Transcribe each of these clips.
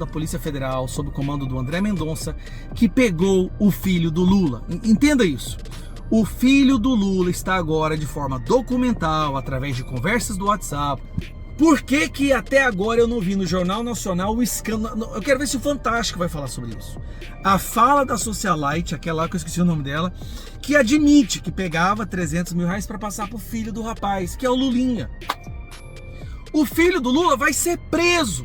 da Polícia Federal, sob o comando do André Mendonça, que pegou o filho do Lula. Entenda isso. O filho do Lula está agora de forma documental, através de conversas do WhatsApp. Por que que até agora eu não vi no Jornal Nacional o escândalo? Eu quero ver se o Fantástico vai falar sobre isso. A fala da socialite, aquela lá que eu esqueci o nome dela, que admite que pegava 300 mil reais para passar pro filho do rapaz, que é o Lulinha. O filho do Lula vai ser preso.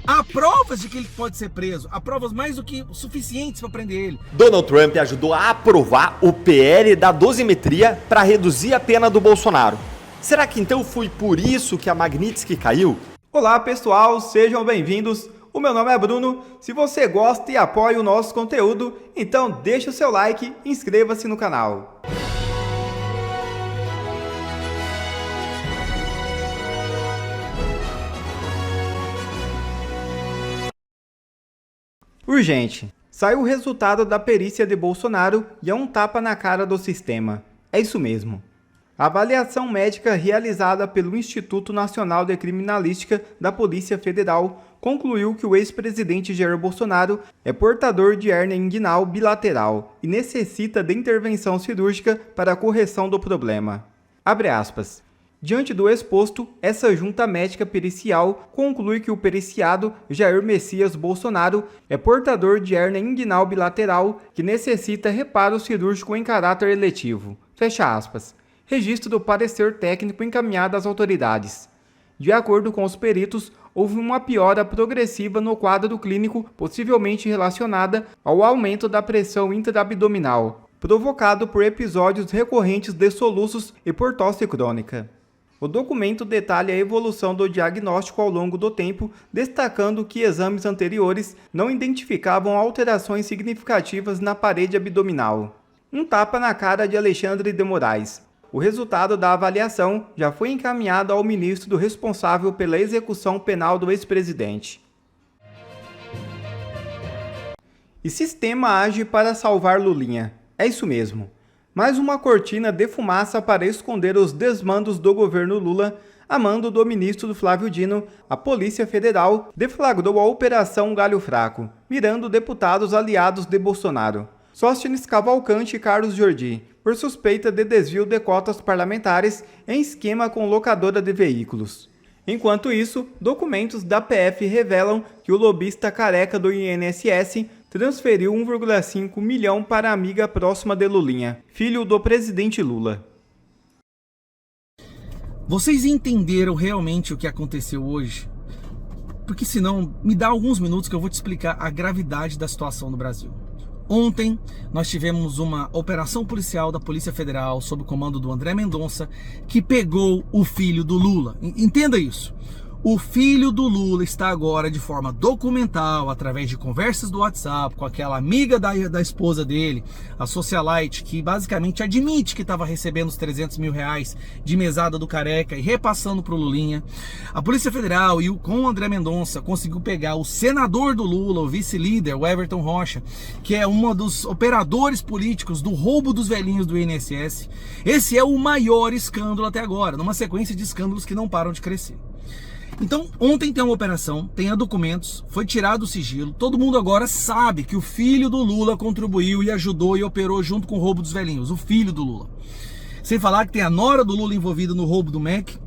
Há provas de que ele pode ser preso. Há provas mais do que suficientes para prender ele. Donald Trump ajudou a aprovar o PL da dosimetria para reduzir a pena do Bolsonaro. Será que então foi por isso que a Magnitsky caiu? Olá pessoal, sejam bem-vindos. O meu nome é Bruno. Se você gosta e apoia o nosso conteúdo, então deixa o seu like e inscreva-se no canal. Urgente. Saiu o resultado da perícia de Bolsonaro e é um tapa na cara do sistema. É isso mesmo. A avaliação médica realizada pelo Instituto Nacional de Criminalística da Polícia Federal concluiu que o ex-presidente Jair Bolsonaro é portador de hérnia inguinal bilateral e necessita de intervenção cirúrgica para a correção do problema. Abre aspas. Diante do exposto, essa junta médica pericial conclui que o periciado Jair Messias Bolsonaro é portador de hérnia inguinal bilateral que necessita reparo cirúrgico em caráter eletivo. Fecha aspas. Registro do parecer técnico encaminhado às autoridades. De acordo com os peritos, houve uma piora progressiva no quadro clínico, possivelmente relacionada ao aumento da pressão intraabdominal, provocado por episódios recorrentes de soluços e por tosse crônica. O documento detalha a evolução do diagnóstico ao longo do tempo, destacando que exames anteriores não identificavam alterações significativas na parede abdominal. Um tapa na cara de Alexandre de Moraes. O resultado da avaliação já foi encaminhado ao ministro responsável pela execução penal do ex-presidente. E sistema age para salvar Lulinha. É isso mesmo. Mais uma cortina de fumaça para esconder os desmandos do governo Lula. A mando do ministro Flávio Dino, a Polícia Federal deflagrou a Operação Galho Fraco, mirando deputados aliados de Bolsonaro. Sóstenes Cavalcante e Carlos Jordi, por suspeita de desvio de cotas parlamentares em esquema com locadora de veículos. Enquanto isso, documentos da PF revelam que o lobista careca do INSS transferiu 1,5 milhão para a amiga próxima de Lulinha, filho do presidente Lula. Vocês entenderam realmente o que aconteceu hoje? Porque senão, me dá alguns minutos que eu vou te explicar a gravidade da situação no Brasil. Ontem, nós tivemos uma operação policial da Polícia Federal, sob o comando do André Mendonça, que pegou o filho do Lula. Entenda isso. O filho do Lula está agora de forma documental, através de conversas do WhatsApp, com aquela amiga da esposa dele, a socialite, que basicamente admite que estava recebendo os 300 mil reais de mesada do careca e repassando para o Lulinha. A Polícia Federal, com o André Mendonça, conseguiu pegar o senador do Lula, o vice-líder, o Everton Rocha, que é um dos operadores políticos do roubo dos velhinhos do INSS. Esse é o maior escândalo até agora, numa sequência de escândalos que não param de crescer. Então, ontem tem uma operação, tem documentos, foi tirado o sigilo, todo mundo agora sabe que o filho do Lula contribuiu e ajudou e operou junto com o roubo dos velhinhos, o filho do Lula. Sem falar que tem a nora do Lula envolvida no roubo do MEC,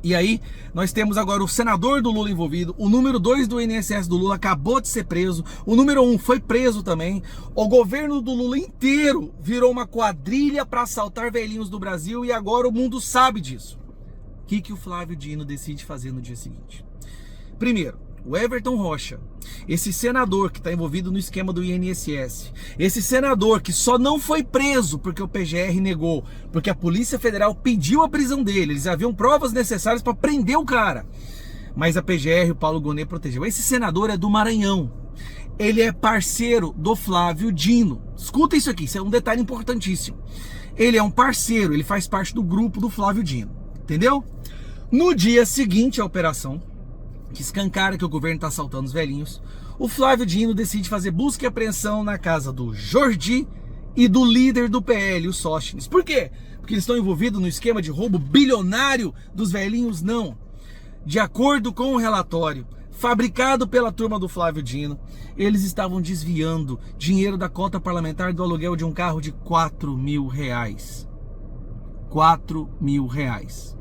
e aí nós temos agora o senador do Lula envolvido, o número 2 do INSS do Lula acabou de ser preso, o número 1 foi preso também, o governo do Lula inteiro virou uma quadrilha para assaltar velhinhos do Brasil e agora o mundo sabe disso. O que o Flávio Dino decide fazer no dia seguinte? Primeiro, o Everton Rocha, esse senador que está envolvido no esquema do INSS, esse senador que só não foi preso porque o PGR negou, porque a Polícia Federal pediu a prisão dele, eles haviam provas necessárias para prender o cara, mas a PGR, o Paulo Gonet, protegeu. Esse senador é do Maranhão, ele é parceiro do Flávio Dino. Escuta isso aqui, isso é um detalhe importantíssimo. Ele é um parceiro, ele faz parte do grupo do Flávio Dino, entendeu? No dia seguinte à operação, que escancara que o governo está assaltando os velhinhos, o Flávio Dino decide fazer busca e apreensão na casa do Jordi e do líder do PL, o Sóstenes. Por quê? Porque eles estão envolvidos no esquema de roubo bilionário dos velhinhos? Não. De acordo com o relatório fabricado pela turma do Flávio Dino. Eles estavam desviando dinheiro da cota parlamentar do aluguel de um carro de R$4.000. R$4.000.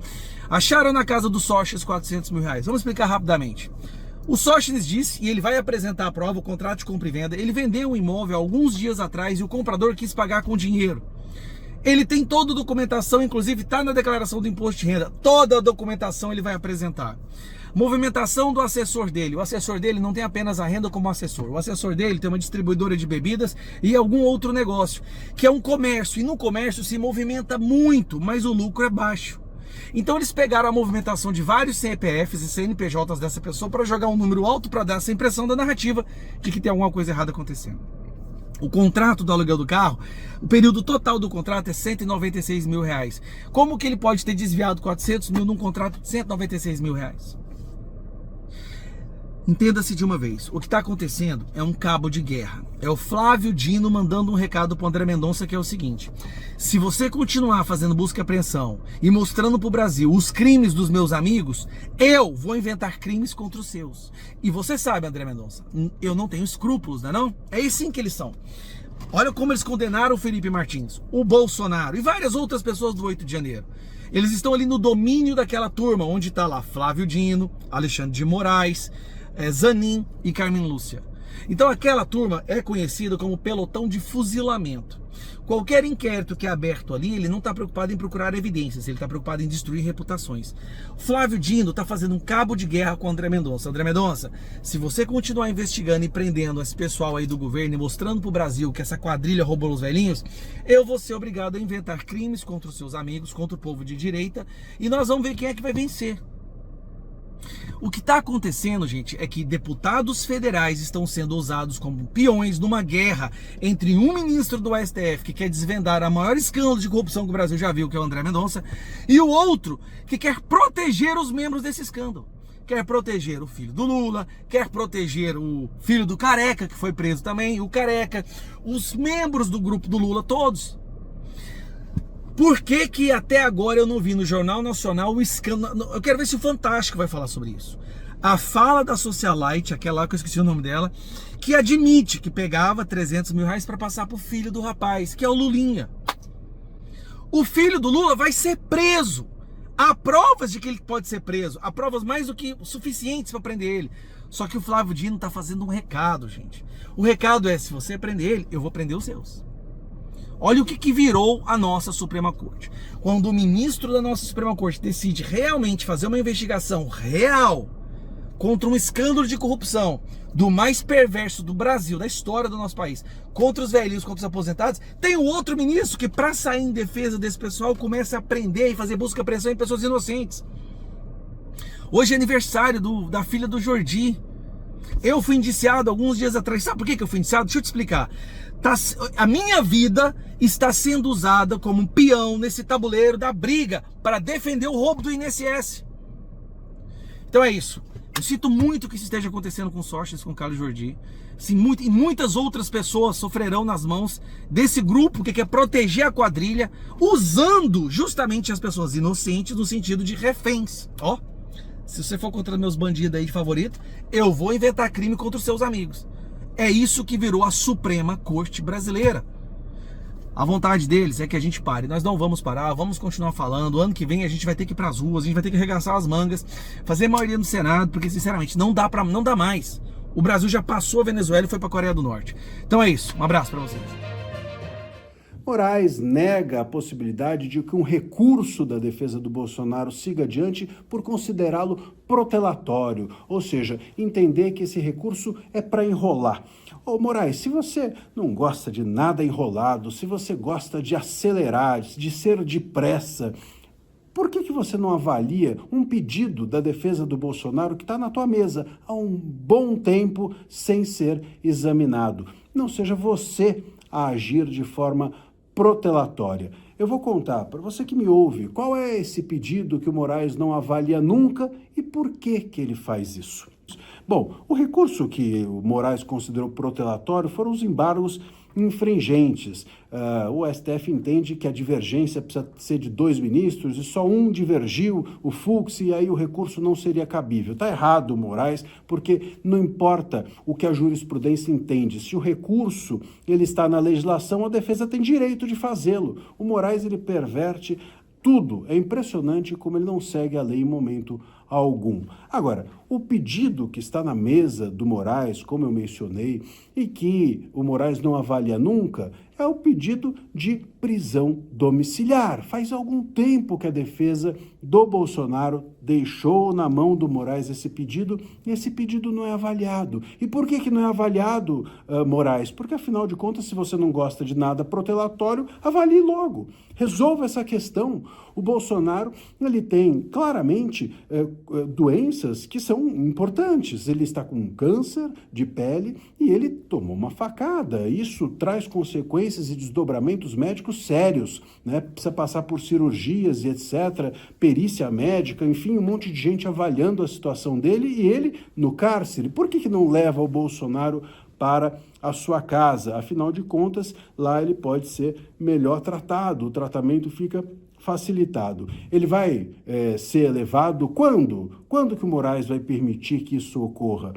Acharam na casa do Sócrates R$400.000. Vamos explicar rapidamente. O Sócrates disse, e ele vai apresentar à prova o contrato de compra e venda, ele vendeu um imóvel alguns dias atrás e o comprador quis pagar com dinheiro. Ele tem toda a documentação, inclusive está na declaração do imposto de renda. Toda a documentação ele vai apresentar. Movimentação do assessor dele. O assessor dele não tem apenas a renda como assessor. O assessor dele tem uma distribuidora de bebidas e algum outro negócio, que é um comércio. E no comércio se movimenta muito, mas o lucro é baixo. Então eles pegaram a movimentação de vários CPFs e CNPJs dessa pessoa para jogar um número alto para dar essa impressão da narrativa de que tem alguma coisa errada acontecendo. O contrato do aluguel do carro, o período total do contrato é R$196.000. Como que ele pode ter desviado 400 mil num contrato de R$196.000? Entenda-se de uma vez, o que está acontecendo é um cabo de guerra. É o Flávio Dino mandando um recado para o André Mendonça, que é o seguinte: se você continuar fazendo busca e apreensão e mostrando para o Brasil os crimes dos meus amigos, eu vou inventar crimes contra os seus. E você sabe, André Mendonça, eu não tenho escrúpulos, não é não? É assim que eles são. Olha como eles condenaram o Felipe Martins, o Bolsonaro e várias outras pessoas do 8 de janeiro. Eles estão ali no domínio daquela turma, onde está lá Flávio Dino, Alexandre de Moraes, Zanin e Carmen Lúcia. Então aquela turma é conhecida como pelotão de fuzilamento. Qualquer inquérito que é aberto ali, ele não está preocupado em procurar evidências, ele está preocupado em destruir reputações. Flávio Dino está fazendo um cabo de guerra com o André Mendonça. André Mendonça, se você continuar investigando e prendendo esse pessoal aí do governo e mostrando para o Brasil que essa quadrilha roubou os velhinhos, eu vou ser obrigado a inventar crimes contra os seus amigos, contra o povo de direita, e nós vamos ver quem é que vai vencer. O que está acontecendo, gente, é que deputados federais estão sendo usados como peões numa guerra entre um ministro do STF que quer desvendar a maior escândalo de corrupção que o Brasil já viu, que é o André Mendonça, e o outro que quer proteger os membros desse escândalo. Quer proteger o filho do Lula, quer proteger o filho do Careca, que foi preso também, o Careca, os membros do grupo do Lula, todos. Por que que até agora eu não vi no Jornal Nacional o escândalo? Eu quero ver se o Fantástico vai falar sobre isso. A fala da socialite, aquela lá que eu esqueci o nome dela, que admite que pegava R$300.000 para passar pro filho do rapaz, que é o Lulinha. O filho do Lula vai ser preso. Há provas de que ele pode ser preso. Há provas mais do que suficientes para prender ele. Só que o Flávio Dino tá fazendo um recado, gente. O recado é: se você prender ele, eu vou prender os seus. Olha o que virou a nossa Suprema Corte. Quando o ministro da nossa Suprema Corte decide realmente fazer uma investigação real contra um escândalo de corrupção do mais perverso do Brasil, da história do nosso país, contra os velhinhos, contra os aposentados, tem um outro ministro que, para sair em defesa desse pessoal, começa a prender e fazer busca e apreensão em pessoas inocentes. Hoje é aniversário da filha do Jordi. Eu fui indiciado alguns dias atrás. Sabe por que eu fui indiciado? Deixa eu te explicar. A minha vida está sendo usada como um peão nesse tabuleiro da briga para defender o roubo do INSS. Então é isso. Eu sinto muito que isso esteja acontecendo com o Sócrates, com o Carlos Jordi. Sim, e muitas outras pessoas sofrerão nas mãos desse grupo que quer proteger a quadrilha, usando justamente as pessoas inocentes no sentido de reféns. Ó, se você for contra meus bandidos aí de favorito, eu vou inventar crime contra os seus amigos. É isso que virou a Suprema Corte Brasileira. A vontade deles é que a gente pare. Nós não vamos parar, vamos continuar falando. Ano que vem a gente vai ter que ir para as ruas, a gente vai ter que arregaçar as mangas, fazer maioria no Senado, porque sinceramente não dá mais. O Brasil já passou a Venezuela e foi para a Coreia do Norte. Então é isso. Um abraço para vocês. Moraes nega a possibilidade de que um recurso da defesa do Bolsonaro siga adiante por considerá-lo protelatório, ou seja, entender que esse recurso é para enrolar. Ô Moraes, se você não gosta de nada enrolado, se você gosta de acelerar, de ser depressa, por que você não avalia um pedido da defesa do Bolsonaro que está na tua mesa há um bom tempo sem ser examinado? Não seja você a agir de forma protelatória. Eu vou contar para você que me ouve qual é esse pedido que o Moraes não avalia nunca e por que ele faz isso. Bom, o recurso que o Moraes considerou protelatório foram os embargos infringentes. O STF entende que a divergência precisa ser de 2 ministros e só um divergiu, o Fux, e aí o recurso não seria cabível. Está errado o Moraes, porque não importa o que a jurisprudência entende. Se o recurso ele está na legislação, a defesa tem direito de fazê-lo. O Moraes ele perverte tudo. É impressionante como ele não segue a lei em momento algum. Agora, o pedido que está na mesa do Moraes, como eu mencionei, e que o Moraes não avalia nunca, é o pedido de prisão domiciliar. Faz algum tempo que a defesa do Bolsonaro deixou na mão do Moraes esse pedido, e esse pedido não é avaliado. E por que não é avaliado, Moraes? Porque, afinal de contas, se você não gosta de nada protelatório, avalie logo. Resolva essa questão. O Bolsonaro, ele tem claramente doenças que são importantes. Ele está com câncer de pele e ele tomou uma facada. Isso traz consequências e desdobramentos médicos sérios, né? Precisa passar por cirurgias e etc., perícia médica, enfim, um monte de gente avaliando a situação dele e ele no cárcere. Por que não leva o Bolsonaro para a sua casa? Afinal de contas, lá ele pode ser melhor tratado, o tratamento fica facilitado. Ele vai ser levado quando? Quando que o Moraes vai permitir que isso ocorra?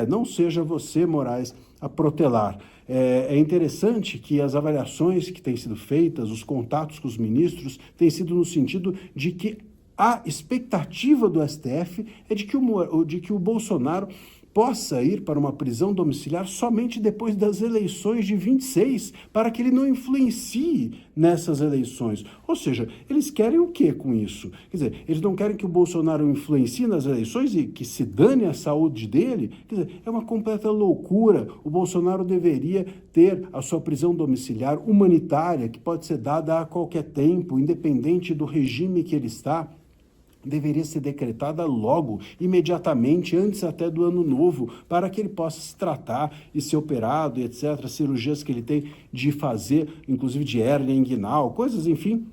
Não seja você, Moraes, a protelar. É interessante que as avaliações que têm sido feitas, os contatos com os ministros, têm sido no sentido de que a expectativa do STF é de que o Bolsonaro possa ir para uma prisão domiciliar somente depois das eleições de 26, para que ele não influencie nessas eleições. Ou seja, eles querem o quê com isso? Quer dizer, eles não querem que o Bolsonaro influencie nas eleições e que se dane a saúde dele? Quer dizer, é uma completa loucura. O Bolsonaro deveria ter a sua prisão domiciliar humanitária, que pode ser dada a qualquer tempo, independente do regime que ele está. Deveria ser decretada logo, imediatamente, antes até do ano novo, para que ele possa se tratar e ser operado, etc., cirurgias que ele tem de fazer, inclusive de hérnia inguinal, coisas, enfim,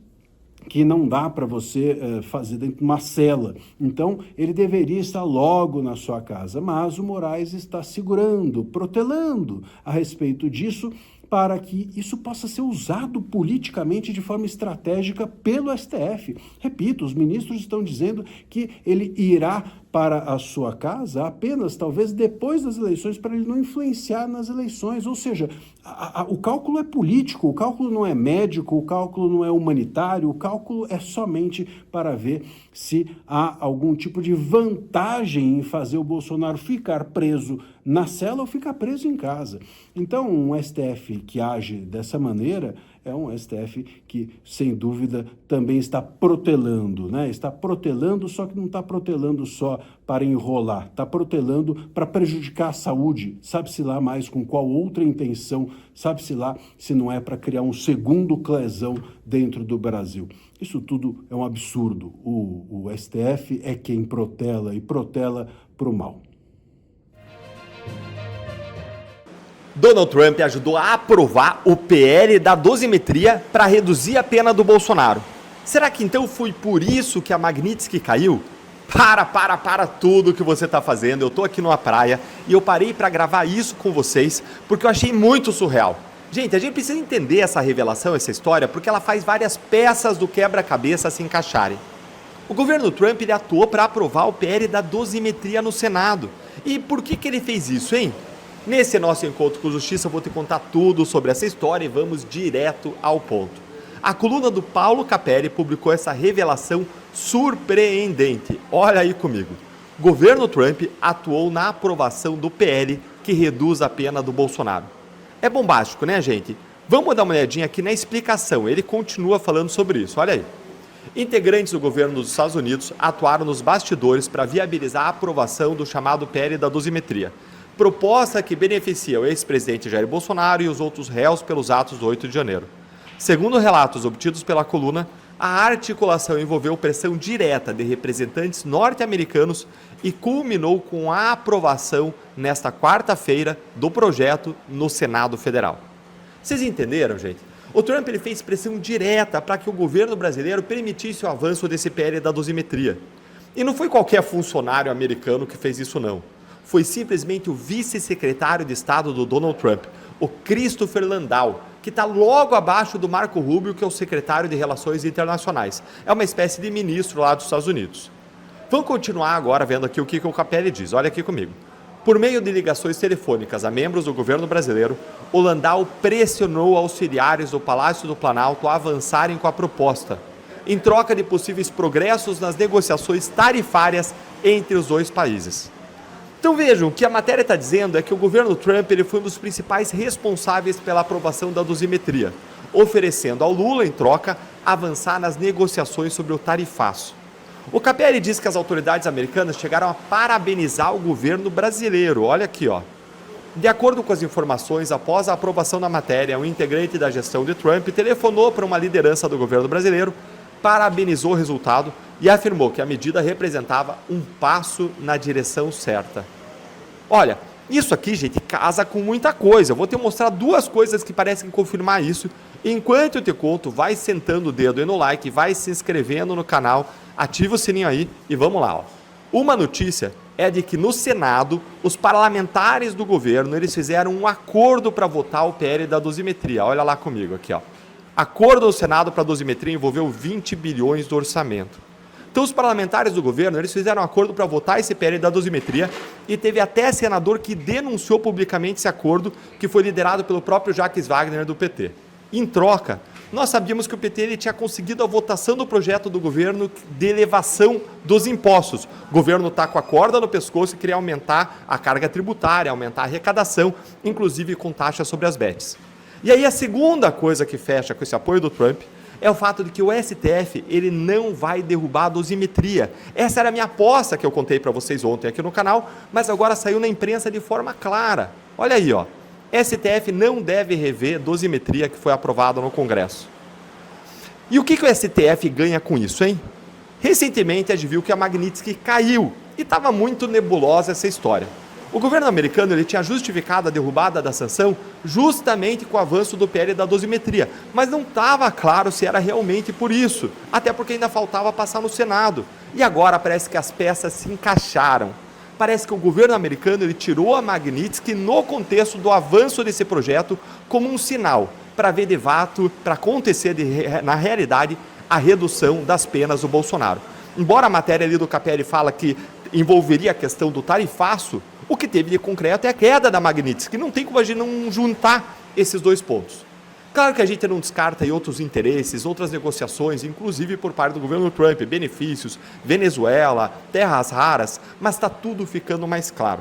que não dá para você fazer dentro de uma cela. Então, ele deveria estar logo na sua casa, mas o Moraes está segurando, protelando a respeito disso, para que isso possa ser usado politicamente de forma estratégica pelo STF. Repito, os ministros estão dizendo que ele irá para a sua casa apenas, talvez, depois das eleições, para ele não influenciar nas eleições. Ou seja, o cálculo é político, o cálculo não é médico, o cálculo não é humanitário, o cálculo é somente para ver se há algum tipo de vantagem em fazer o Bolsonaro ficar preso na cela ou ficar preso em casa. Então, um STF que age dessa maneira é um STF que, sem dúvida, também está protelando, né? Está protelando, só que não está protelando só para enrolar, está protelando para prejudicar a saúde, sabe-se lá mais com qual outra intenção, sabe-se lá se não é para criar um segundo clesão dentro do Brasil. Isso tudo é um absurdo. O STF é quem protela e protela para o mal. Donald Trump ajudou a aprovar o PL da dosimetria para reduzir a pena do Bolsonaro. Será que então foi por isso que a Magnitsky caiu? Para tudo que você está fazendo. Eu estou aqui numa praia e eu parei para gravar isso com vocês porque eu achei muito surreal. Gente, a gente precisa entender essa revelação, essa história, porque ela faz várias peças do quebra-cabeça se encaixarem. O governo Trump ele atuou para aprovar o PL da dosimetria no Senado. E por que ele fez isso, hein? Nesse nosso encontro com justiça eu vou te contar tudo sobre essa história e vamos direto ao ponto. A coluna do Paulo Capelli publicou essa revelação surpreendente. Olha aí comigo. Governo Trump atuou na aprovação do PL que reduz a pena do Bolsonaro. É bombástico, né, gente? Vamos dar uma olhadinha aqui na explicação. Ele continua falando sobre isso. Olha aí. Integrantes do governo dos Estados Unidos atuaram nos bastidores para viabilizar a aprovação do chamado PL da dosimetria. Proposta que beneficia o ex-presidente Jair Bolsonaro e os outros réus pelos atos do 8 de janeiro. Segundo relatos obtidos pela coluna, a articulação envolveu pressão direta de representantes norte-americanos e culminou com a aprovação nesta quarta-feira do projeto no Senado Federal. Vocês entenderam, gente? O Trump ele fez pressão direta para que o governo brasileiro permitisse o avanço desse PL da dosimetria. E não foi qualquer funcionário americano que fez isso, não. foi simplesmente o vice-secretário de Estado do Donald Trump, o Christopher Landau, que está logo abaixo do Marco Rubio, que é o secretário de Relações Internacionais. É uma espécie de ministro lá dos Estados Unidos. Vamos continuar agora vendo aqui o que o Capelli diz. Olha aqui comigo. Por meio de ligações telefônicas a membros do governo brasileiro, o Landau pressionou auxiliares do Palácio do Planalto a avançarem com a proposta, em troca de possíveis progressos nas negociações tarifárias entre os dois países. Então vejam, o que a matéria está dizendo é que o governo Trump ele foi um dos principais responsáveis pela aprovação da dosimetria, oferecendo ao Lula, em troca, avançar nas negociações sobre o tarifaço. O Capelli diz que as autoridades americanas chegaram a parabenizar o governo brasileiro. Olha aqui, ó. De acordo com as informações, após a aprovação da matéria, um integrante da gestão de Trump telefonou para uma liderança do governo brasileiro, parabenizou o resultado e afirmou que a medida representava um passo na direção certa. Olha, isso aqui, gente, casa com muita coisa. Eu vou te mostrar duas coisas que parecem confirmar isso. Enquanto eu te conto, vai sentando o dedo aí no like, vai se inscrevendo no canal, ativa o sininho aí e vamos lá. Ó. Uma notícia é de que no Senado, os parlamentares do governo eles fizeram um acordo para votar o PL da dosimetria. Olha lá comigo aqui, ó. Acordo do Senado para a dosimetria envolveu 20 bilhões do orçamento. Então os parlamentares do governo eles fizeram um acordo para votar esse PL da dosimetria e teve até senador que denunciou publicamente esse acordo, que foi liderado pelo próprio Jacques Wagner do PT. Em troca, nós sabíamos que o PT ele tinha conseguido a votação do projeto do governo de elevação dos impostos. O governo está com a corda no pescoço e queria aumentar a carga tributária, aumentar a arrecadação, inclusive com taxas sobre as bets. E aí a segunda coisa que fecha com esse apoio do Trump é o fato de que o STF ele não vai derrubar a dosimetria. Essa era a minha aposta que eu contei para vocês ontem aqui no canal, mas agora saiu na imprensa de forma clara. Olha aí, ó. STF não deve rever dosimetria que foi aprovada no Congresso. E o que o STF ganha com isso, hein? Recentemente a gente viu que a Magnitsky caiu e estava muito nebulosa essa história. O governo americano ele tinha justificado a derrubada da sanção justamente com o avanço do PL da dosimetria, mas não estava claro se era realmente por isso, até porque ainda faltava passar no Senado. E agora parece que as peças se encaixaram. Parece que o governo americano ele tirou a Magnitsky no contexto do avanço desse projeto como um sinal para ver de fato, para acontecer na realidade, a redução das penas do Bolsonaro. Embora a matéria ali do Capelli fala que envolveria a questão do tarifaço, o que teve de concreto é a queda da Magnitsky. Não tem como a gente não juntar esses dois pontos. Claro que a gente não descarta aí outros interesses, outras negociações, inclusive por parte do governo Trump, benefícios, Venezuela, terras raras, mas está tudo ficando mais claro.